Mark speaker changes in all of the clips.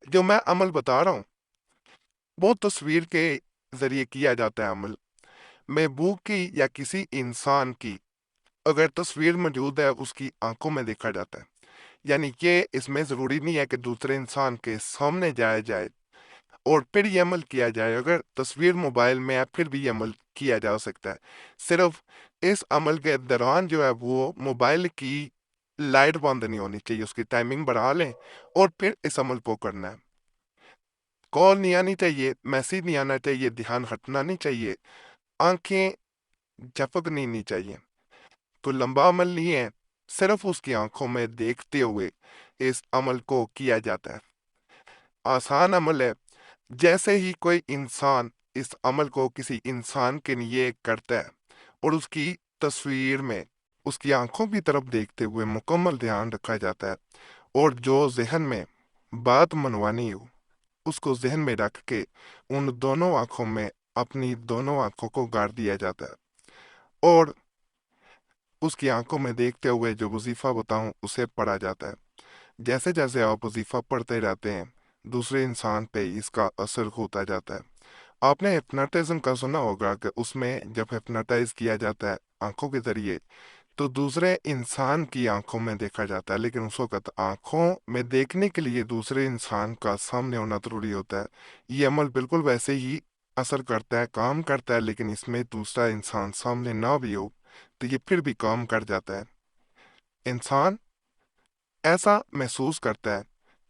Speaker 1: جو میں عمل بتا رہا ہوں وہ تصویر کے ذریعے کیا جاتا ہے عمل۔ محبوب کی یا کسی انسان کی اگر تصویر موجود ہے اس کی آنکھوں میں دیکھا جاتا ہے، یعنی کہ اس میں ضروری نہیں ہے کہ دوسرے انسان کے سامنے جایا جائے اور پھر یہ عمل کیا جائے۔ اگر تصویر موبائل میں ہے پھر بھی یہ عمل کیا جا سکتا ہے، صرف اس عمل کے دوران جو ہے وہ موبائل کی لائٹ بند نہیں ہونی چاہیے، اس کی ٹائمنگ بڑھا لیں اور پھر اس عمل کو کرنا ہے۔ کال نہیں آنی چاہیے، میسیج نہیں آنا چاہیے، دھیان ہٹنا نہیں چاہیے، آنکھیں جھپکنی نہیں چاہیے۔ تو لمبا عمل نہیں ہے، صرف اس کی آنکھوں میں دیکھتے ہوئے اس عمل کو کیا جاتا ہے۔ آسان عمل ہے، جیسے ہی کوئی انسان اس عمل کو کسی انسان کے لیے کرتا ہے اور اس کی تصویر میں اس کی آنکھوں کی طرف دیکھتے ہوئے مکمل دھیان رکھا جاتا ہے، اور جو ذہن میں بات منوانی ہو اس کو ذہن میں رکھ کے ان دونوں آنکھوں میں اپنی دونوں آنکھوں کو گاڑ دیا جاتا ہے، اور اس کی آنکھوں میں دیکھتے ہوئے جو وظیفہ بتاؤں اسے پڑھا جاتا ہے۔ جیسے جیسے آپ وظیفہ پڑھتے رہتے ہیں دوسرے انسان پہ اس کا اثر ہوتا جاتا ہے۔ آپ نے ہپناٹزم کا سنا ہوگا کہ اس میں جب ہپناٹائز کیا جاتا ہے آنکھوں کے ذریعے تو دوسرے انسان کی آنکھوں میں دیکھا جاتا ہے، لیکن اس وقت آنکھوں میں دیکھنے کے لیے دوسرے انسان کا سامنے ہونا ضروری ہوتا ہے۔ یہ عمل بالکل ویسے ہی اثر کرتا ہے، کام کرتا ہے، لیکن اس میں دوسرا انسان سامنے نہ بھی ہو تو یہ پھر بھی کام کر جاتا ہے۔ انسان ایسا محسوس کرتا ہے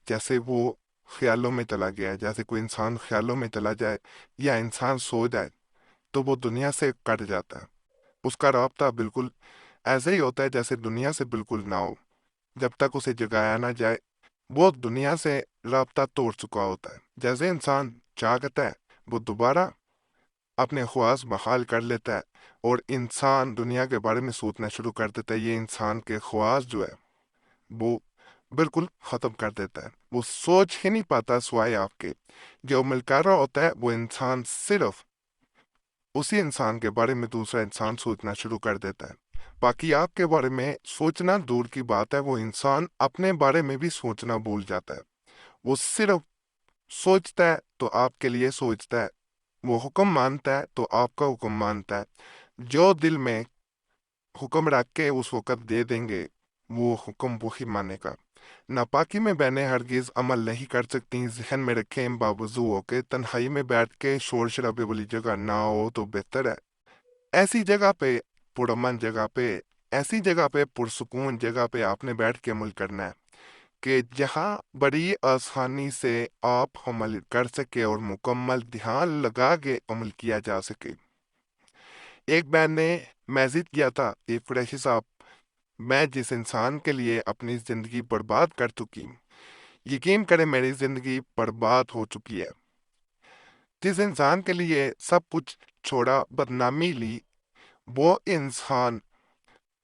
Speaker 1: جیسے وہ خیالوں میں چلا گیا ہے، جیسے کوئی انسان خیالوں میں چلا جائے یا انسان سو جائے تو وہ دنیا سے کٹ جاتا ہے، اس کا رابطہ بالکل ایسے ہی ہوتا ہے جیسے دنیا سے بالکل نہ ہو۔ جب تک اسے جگایا نہ جائے وہ دنیا سے رابطہ توڑ چکا ہوتا ہے۔ جیسے انسان جاگتا ہے وہ دوبارہ اپنے خواص بحال کر لیتا ہے اور انسان دنیا کے بارے میں سوچنا شروع کر دیتا ہے، یہ انسان کے خواص جو ہے وہ بالکل ختم کر دیتا ہے، وہ سوچ ہی نہیں پاتا سوائے آپ کے۔ جو عمل کر رہا ہوتا ہے وہ انسان صرف اسی انسان کے بارے میں دوسرا انسان سوچنا شروع کر دیتا ہے، باقی آپ کے بارے میں سوچنا دور کی بات ہے، وہ انسان اپنے بارے میں بھی سوچنا بھول جاتا ہے۔ وہ صرف سوچتا ہے تو آپ کے لیے سوچتا ہے، وہ حکم مانتا ہے تو آپ کا حکم مانتا ہے۔ جو دل میں حکم رکھ کے اس وقت دے دیں گے وہ حکم وہی مانے گا۔ ناپاکی میں بہنیں ہرگز عمل نہیں کر سکتی، ذہن میں رکھیں باوضو ہو کے تنہائی میں بیٹھ کے شور شرابے والی جگہ نہ ہو تو بہتر ہے۔ ایسی جگہ پہ پرامن جگہ پہ ایسی جگہ پہ پرسکون جگہ پہ آپ نے بیٹھ کے عمل کرنا ہے کہ جہاں بڑی آسانی سے آپ عمل کر سکے اور مکمل دھیان لگا کے عمل کیا جا سکے۔ ایک بہن نے میسج کیا تھا کہ قریشی صاحب، میں جس انسان کے لیے اپنی زندگی برباد کر چکی ہوں، یقین کریں میری زندگی برباد ہو چکی ہے۔ جس انسان کے لیے سب کچھ چھوڑا، بدنامی لی، وہ انسان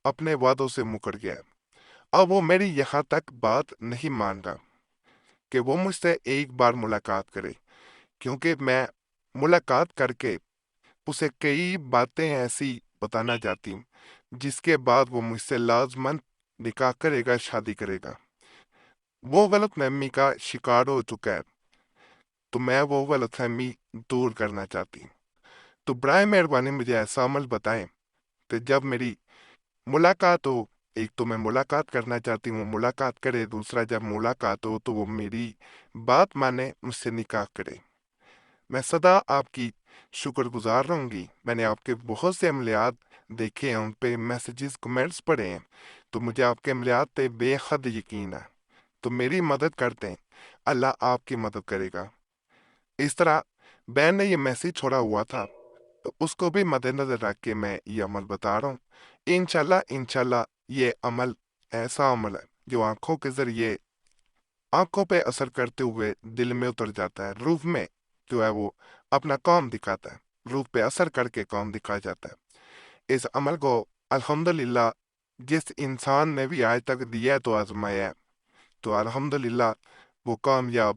Speaker 1: اپنے وعدوں سے مکر گیا۔ اب وہ میری یہاں تک بات نہیں مان رہا کہ وہ مجھ سے ایک بار ملاقات کرے، کیونکہ میں ملاقات کر کے اسے کئی باتیں ایسی بتانا چاہتی ہوں جس کے بعد وہ مجھ سے لازماً نکاح کرے گا، شادی کرے گا۔ وہ غلط فہمی کا شکار ہو چکا ہے تو میں وہ غلط فہمی دور کرنا چاہتی ہوں۔ تو برائے مہربانی مجھے ایسا عمل بتائیں کہ جب میری ملاقات ہو، ایک تو میں ملاقات کرنا چاہتی ہوں وہ ملاقات کرے، دوسرا جب ملاقات ہو تو وہ میری بات مانے، مجھ سے نکاح کرے۔ میں سدا آپ کی شکر گزار رہوں گی۔ میں نے آپ کے بہت سے عملیات دیکھے ہیں، ان پہ میسیجز کمنٹس پڑھے ہیں، تو مجھے آپ کے عملیات پہ بے حد یقین ہے۔ تو میری مدد کرتے ہیں، اللہ آپ کی مدد کرے گا۔ اس طرح بین نے یہ میسیج چھوڑا ہوا تھا تو اس کو بھی مد نظر رکھ کے میں یہ عمل بتا رہا ہوں۔ انشاءاللہ یہ عمل ایسا عمل ہے جو آنکھوں کے ذریعے آنکھوں پہ اثر کرتے ہوئے دل میں اتر جاتا ہے، روح میں جو ہے وہ اپنا کام دکھاتا ہے، روح پہ اثر کر کے کام دکھایا جاتا ہے۔ اس عمل کو الحمدللہ جس انسان نے بھی آج تک دیا ہے تو آزمایا ہے، تو الحمدللہ وہ کامیاب